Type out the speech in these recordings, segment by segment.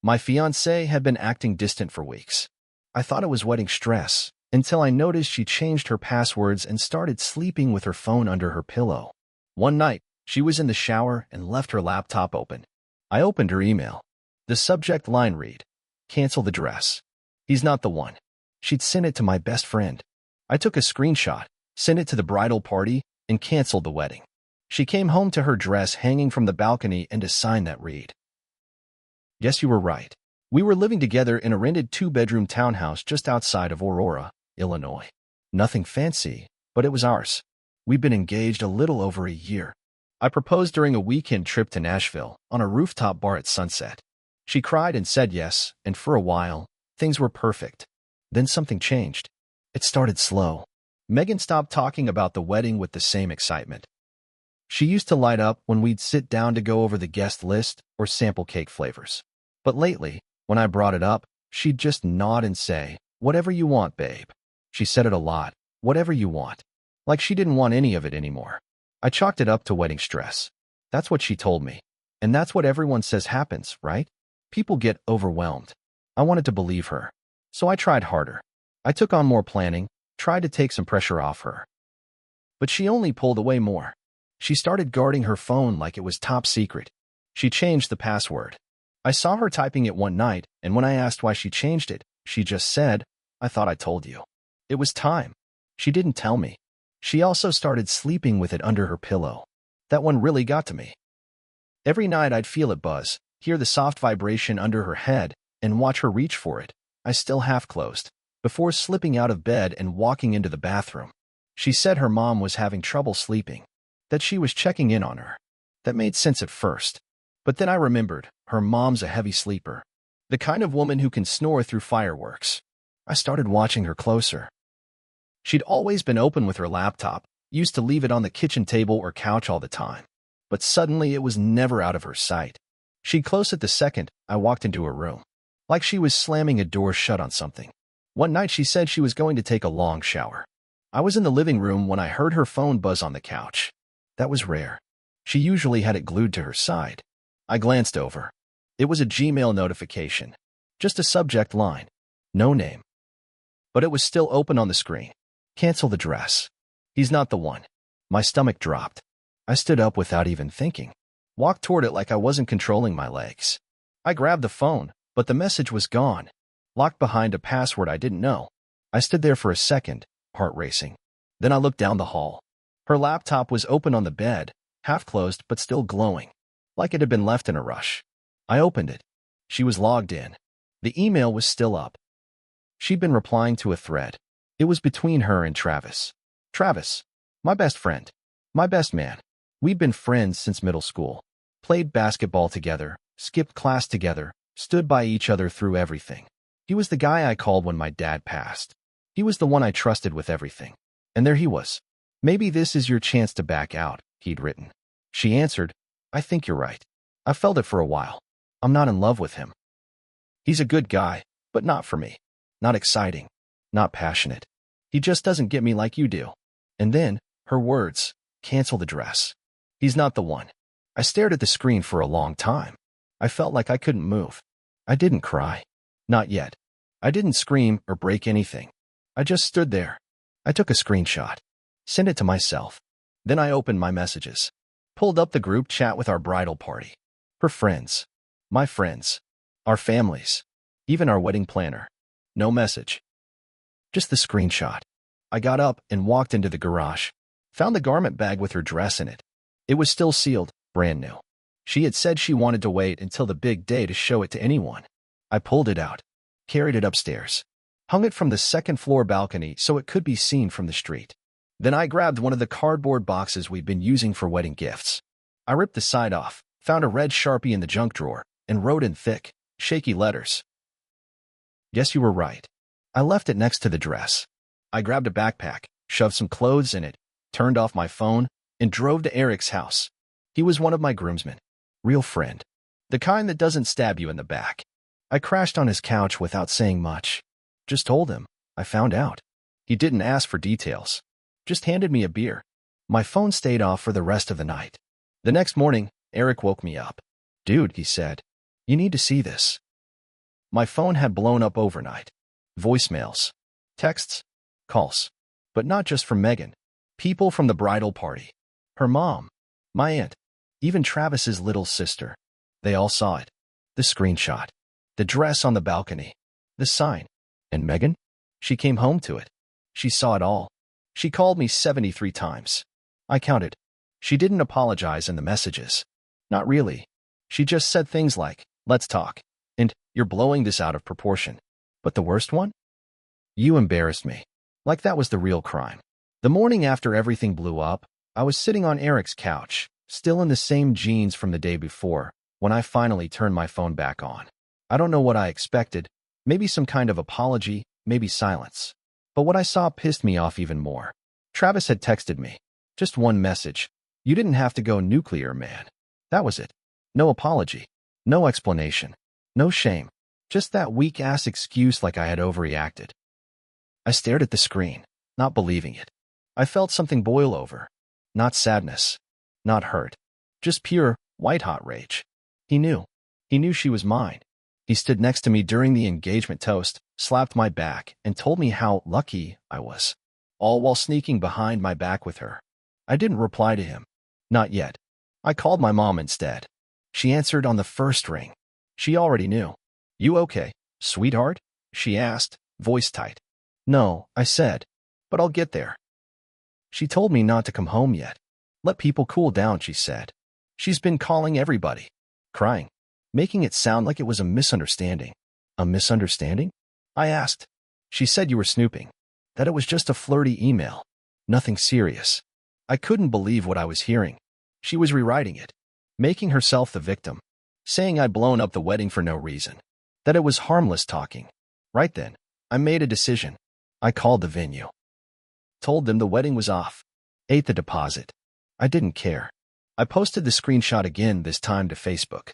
My fiancée had been acting distant for weeks. I thought it was wedding stress, until I noticed she changed her passwords and started sleeping with her phone under her pillow. One night, she was in the shower and left her laptop open. I opened her email. The subject line read, "Cancel the dress. He's not the one." She'd sent it to my best friend. I took a screenshot, sent it to the bridal party, and canceled the wedding. She came home to her dress hanging from the balcony and a sign that read, "Guess you were right." We were living together in a rented 2-bedroom townhouse just outside of Aurora, Illinois. Nothing fancy, but it was ours. We'd been engaged a little over a year. I proposed during a weekend trip to Nashville on a rooftop bar at sunset. She cried and said yes, and for a while, things were perfect. Then something changed. It started slow. Megan stopped talking about the wedding with the same excitement. She used to light up when we'd sit down to go over the guest list or sample cake flavors. But lately, when I brought it up, she'd just nod and say, "Whatever you want, babe." She said it a lot, "Whatever you want." Like she didn't want any of it anymore. I chalked it up to wedding stress. That's what she told me. And that's what everyone says happens, right? People get overwhelmed. I wanted to believe her. So I tried harder. I took on more planning, tried to take some pressure off her. But she only pulled away more. She started guarding her phone like it was top secret. She changed the password. I saw her typing it one night, and when I asked why she changed it, she just said, "I thought I told you." It was time. She didn't tell me. She also started sleeping with it under her pillow. That one really got to me. Every night I'd feel it buzz, hear the soft vibration under her head, and watch her reach for it. I still half closed, before slipping out of bed and walking into the bathroom. She said her mom was having trouble sleeping, that she was checking in on her. That made sense at first. But then I remembered, her mom's a heavy sleeper. The kind of woman who can snore through fireworks. I started watching her closer. She'd always been open with her laptop, used to leave it on the kitchen table or couch all the time. But suddenly it was never out of her sight. She'd close it the second I walked into her room, like she was slamming a door shut on something. One night she said she was going to take a long shower. I was in the living room when I heard her phone buzz on the couch. That was rare. She usually had it glued to her side. I glanced over. It was a Gmail notification. Just a subject line. No name. But it was still open on the screen. "Cancel the dress. He's not the one." My stomach dropped. I stood up without even thinking. Walked toward it like I wasn't controlling my legs. I grabbed the phone, but the message was gone. Locked behind a password I didn't know. I stood there for a second, heart racing. Then I looked down the hall. Her laptop was open on the bed, half closed but still glowing, like it had been left in a rush. I opened it. She was logged in. The email was still up. She'd been replying to a thread. It was between her and Travis. Travis, my best friend, my best man. We'd been friends since middle school. Played basketball together, skipped class together, stood by each other through everything. He was the guy I called when my dad passed. He was the one I trusted with everything. And there he was. "Maybe this is your chance to back out," he'd written. She answered, "I think you're right. I felt it for a while. I'm not in love with him. He's a good guy, but not for me. Not exciting. Not passionate. He just doesn't get me like you do." And then, her words, "Cancel the dress. He's not the one." I stared at the screen for a long time. I felt like I couldn't move. I didn't cry. Not yet. I didn't scream or break anything. I just stood there. I took a screenshot. Sent it to myself. Then I opened my messages. Pulled up the group chat with our bridal party. Her friends. My friends. Our families. Even our wedding planner. No message. Just the screenshot. I got up and walked into the garage. Found the garment bag with her dress in it. It was still sealed, brand new. She had said she wanted to wait until the big day to show it to anyone. I pulled it out. Carried it upstairs. Hung it from the second-floor balcony so it could be seen from the street. Then I grabbed one of the cardboard boxes we'd been using for wedding gifts. I ripped the side off, found a red Sharpie in the junk drawer, and wrote in thick, shaky letters, "Guess you were right." I left it next to the dress. I grabbed a backpack, shoved some clothes in it, turned off my phone, and drove to Eric's house. He was one of my groomsmen. Real friend. The kind that doesn't stab you in the back. I crashed on his couch without saying much. Just told him. I found out. He didn't ask for details. Just handed me a beer. My phone stayed off for the rest of the night. The next morning, Eric woke me up. "Dude," he said, "you need to see this." My phone had blown up overnight. Voicemails, texts, calls. But not just from Megan. People from the bridal party. Her mom, my aunt, even Travis's little sister. They all saw it. The screenshot. The dress on the balcony. The sign. And Megan? She came home to it. She saw it all. She called me 73 times. I counted. She didn't apologize in the messages. Not really. She just said things like, "Let's talk," and "You're blowing this out of proportion." But the worst one? "You embarrassed me." Like that was the real crime. The morning after everything blew up, I was sitting on Eric's couch, still in the same jeans from the day before, when I finally turned my phone back on. I don't know what I expected. Maybe some kind of apology, maybe silence. But what I saw pissed me off even more. Travis had texted me. Just one message. "You didn't have to go nuclear, man." That was it. No apology. No explanation. No shame. Just that weak-ass excuse like I had overreacted. I stared at the screen, not believing it. I felt something boil over. Not sadness. Not hurt. Just pure, white-hot rage. He knew. He knew she was mine. He stood next to me during the engagement toast, slapped my back, and told me how lucky I was. All while sneaking behind my back with her. I didn't reply to him. Not yet. I called my mom instead. She answered on the first ring. She already knew. "You okay, sweetheart?" she asked, voice tight. "No," I said. "But I'll get there." She told me not to come home yet. "Let people cool down," she said. "She's been calling everybody." Crying. Making it sound like it was a misunderstanding. A misunderstanding? I asked. She said you were snooping. That it was just a flirty email. Nothing serious. I couldn't believe what I was hearing. She was rewriting it. Making herself the victim. Saying I'd blown up the wedding for no reason. That it was harmless talking. Right then, I made a decision. I called the venue. Told them the wedding was off. Ate the deposit. I didn't care. I posted the screenshot again, this time to Facebook.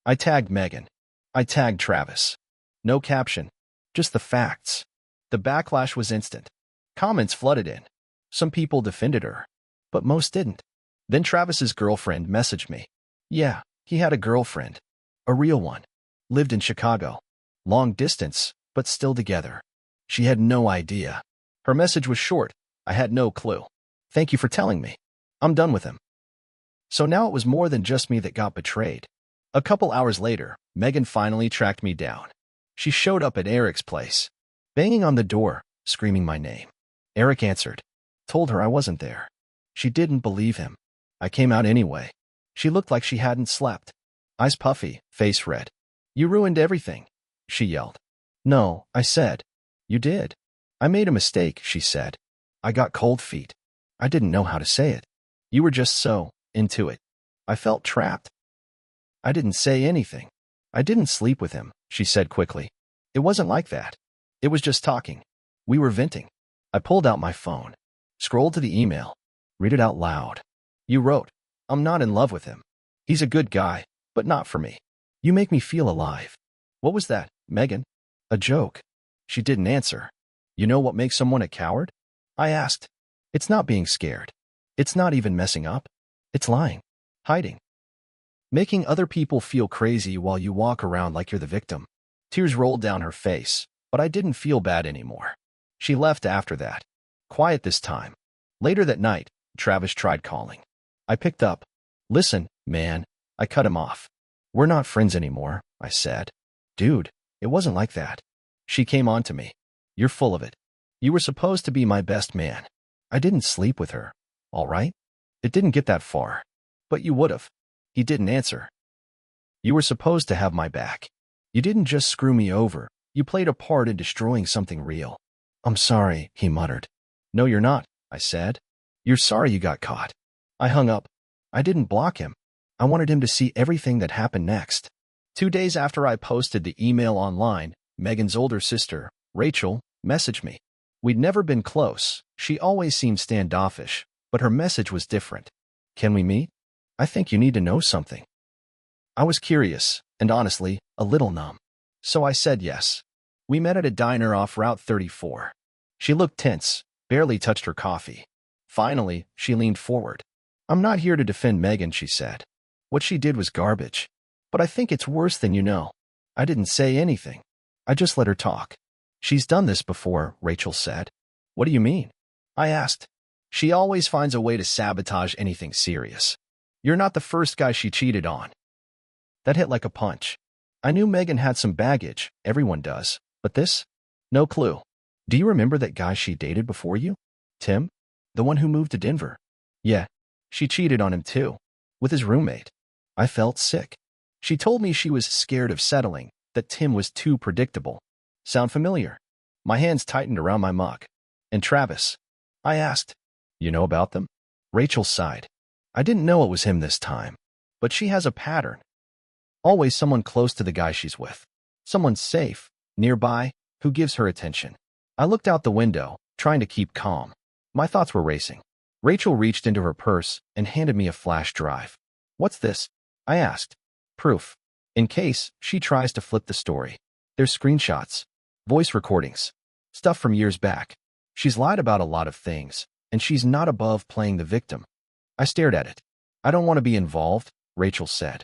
I tagged Megan. I tagged Travis. No caption. Just the facts. The backlash was instant. Comments flooded in. Some people defended her. But most didn't. Then Travis's girlfriend messaged me. Yeah, he had a girlfriend. A real one. Lived in Chicago. Long distance, but still together. She had no idea. Her message was short. I had no clue. "Thank you for telling me. I'm done with him." So now it was more than just me that got betrayed. A couple hours later, Megan finally tracked me down. She showed up at Eric's place, banging on the door, screaming my name. Eric answered. Told her I wasn't there. She didn't believe him. I came out anyway. She looked like she hadn't slept. Eyes puffy, face red. "You ruined everything," she yelled. "No," I said. "You did." "I made a mistake," she said. I got cold feet. I didn't know how to say it. "You were just so into it." I felt trapped. I didn't say anything. "I didn't sleep with him," she said quickly. "It wasn't like that. It was just talking. We were venting." I pulled out my phone. Scrolled to the email. Read it out loud. "You wrote, 'I'm not in love with him. He's a good guy, but not for me. You make me feel alive.'" What was that, Megan? A joke? She didn't answer. "You know what makes someone a coward?" I asked. "It's not being scared. It's not even messing up. It's lying. Hiding. Making other people feel crazy while you walk around like you're the victim." Tears rolled down her face, but I didn't feel bad anymore. She left after that. Quiet this time. Later that night, Travis tried calling. I picked up. "Listen, man," I cut him off. "We're not friends anymore," I said. "Dude, it wasn't like that." She came on to me. "You're full of it. You were supposed to be my best man. I didn't sleep with her, all right? It didn't get that far. But you would've." He didn't answer. "You were supposed to have my back. You didn't just screw me over. You played a part in destroying something real." "I'm sorry," he muttered. "No, you're not," I said. "You're sorry you got caught." I hung up. I didn't block him. I wanted him to see everything that happened next. 2 days after I posted the email online, Megan's older sister, Rachel, messaged me. We'd never been close. She always seemed standoffish, but her message was different. "Can we meet? I think you need to know something." I was curious, and honestly, a little numb. So I said yes. We met at a diner off Route 34. She looked tense, barely touched her coffee. Finally, she leaned forward. "I'm not here to defend Megan," she said. "What she did was garbage. But I think it's worse than you know." I didn't say anything. I just let her talk. She's done this before, Rachel said. What do you mean? I asked. She always finds a way to sabotage anything serious. You're not the first guy she cheated on. That hit like a punch. I knew Megan had some baggage, everyone does, but this? No clue. Do you remember that guy she dated before you? Tim? The one who moved to Denver? Yeah, she cheated on him too, with his roommate. I felt sick. She told me she was scared of settling, that Tim was too predictable. Sound familiar? My hands tightened around my mug. And Travis? I asked. You know about them? Rachel sighed. I didn't know it was him this time, but she has a pattern. Always someone close to the guy she's with. Someone safe, nearby, who gives her attention. I looked out the window, trying to keep calm. My thoughts were racing. Rachel reached into her purse and handed me a flash drive. What's this? I asked. Proof. In case she tries to flip the story. There's screenshots, voice recordings, stuff from years back. She's lied about a lot of things, and she's not above playing the victim. I stared at it. I don't want to be involved, Rachel said.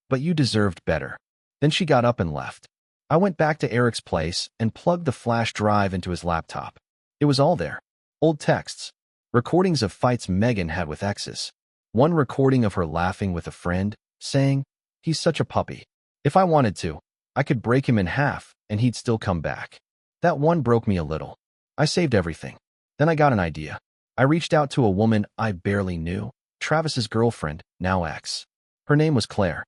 But you deserved better. Then she got up and left. I went back to Eric's place and plugged the flash drive into his laptop. It was all there. Old texts, recordings of fights Megan had with exes. One recording of her laughing with a friend, saying, "He's such a puppy. If I wanted to, I could break him in half and he'd still come back." That one broke me a little. I saved everything. Then I got an idea. I reached out to a woman I barely knew, Travis's girlfriend, now ex. Her name was Claire.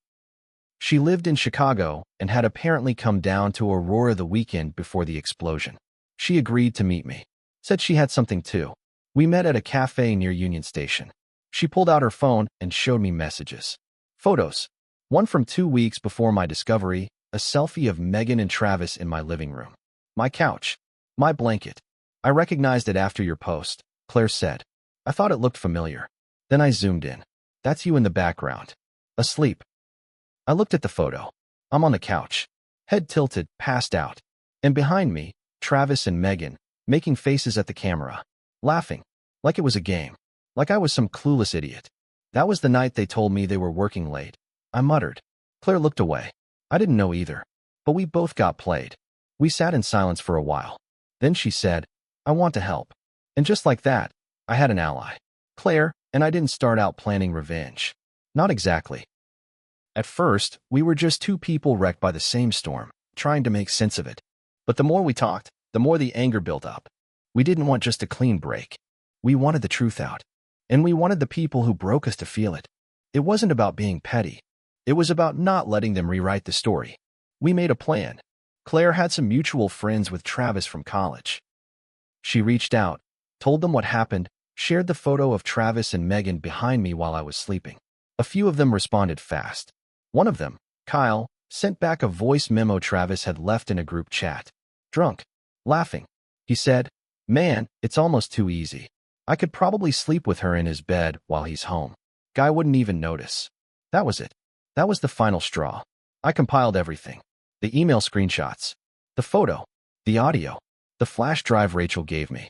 She lived in Chicago and had apparently come down to Aurora the weekend before the explosion. She agreed to meet me. Said she had something too. We met at a cafe near Union Station. She pulled out her phone and showed me messages. Photos. One from 2 weeks before my discovery, a selfie of Megan and Travis in my living room. My couch. My blanket. I recognized it after your post, Claire said. I thought it looked familiar. Then I zoomed in. That's you in the background. Asleep. I looked at the photo. I'm on the couch. Head tilted, passed out. And behind me, Travis and Megan, making faces at the camera. Laughing. Like it was a game. Like I was some clueless idiot. That was the night they told me they were working late. I muttered. Claire looked away. I didn't know either. But we both got played. We sat in silence for a while. Then she said, I want to help. And just like that, I had an ally. Claire, and I didn't start out planning revenge. Not exactly. At first, we were just two people wrecked by the same storm, trying to make sense of it. But the more we talked, the more the anger built up. We didn't want just a clean break. We wanted the truth out. And we wanted the people who broke us to feel it. It wasn't about being petty. It was about not letting them rewrite the story. We made a plan. Claire had some mutual friends with Travis from college. She reached out, told them what happened, shared the photo of Travis and Megan behind me while I was sleeping. A few of them responded fast. One of them, Kyle, sent back a voice memo Travis had left in a group chat. Drunk. Laughing. He said, Man, it's almost too easy. I could probably sleep with her in his bed while he's home. Guy wouldn't even notice. That was it. That was the final straw. I compiled everything. The email screenshots. The photo. The audio. The flash drive Rachel gave me.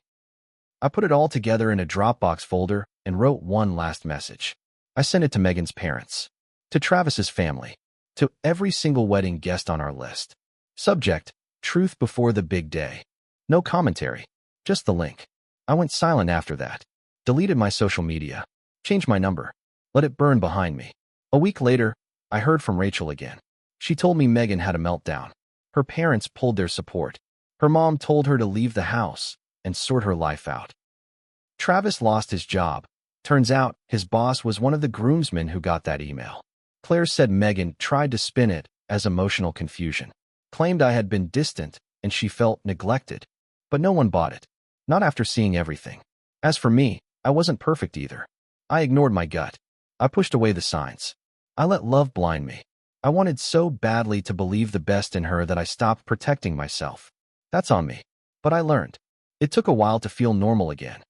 I put it all together in a Dropbox folder and wrote one last message. I sent it to Megan's parents. To Travis's family. To every single wedding guest on our list. Subject, truth before the big day. No commentary. Just the link. I went silent after that. Deleted my social media. Changed my number. Let it burn behind me. A week later, I heard from Rachel again. She told me Megan had a meltdown. Her parents pulled their support. Her mom told her to leave the house and sort her life out. Travis lost his job. Turns out, his boss was one of the groomsmen who got that email. Claire said Megan tried to spin it as emotional confusion. Claimed I had been distant and she felt neglected. But no one bought it. Not after seeing everything. As for me, I wasn't perfect either. I ignored my gut. I pushed away the signs. I let love blind me. I wanted so badly to believe the best in her that I stopped protecting myself. That's on me. But I learned. It took a while to feel normal again.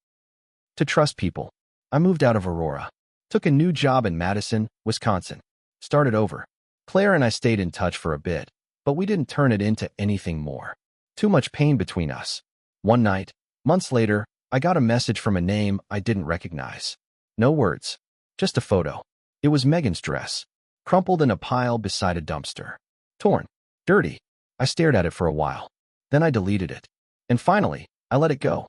To trust people. I moved out of Aurora. Took a new job in Madison, Wisconsin. Started over. Claire and I stayed in touch for a bit, but we didn't turn it into anything more. Too much pain between us. One night, months later, I got a message from a name I didn't recognize. No words. Just a photo. It was Megan's dress. Crumpled in a pile beside a dumpster. Torn. Dirty. I stared at it for a while. Then I deleted it. And finally, I let it go.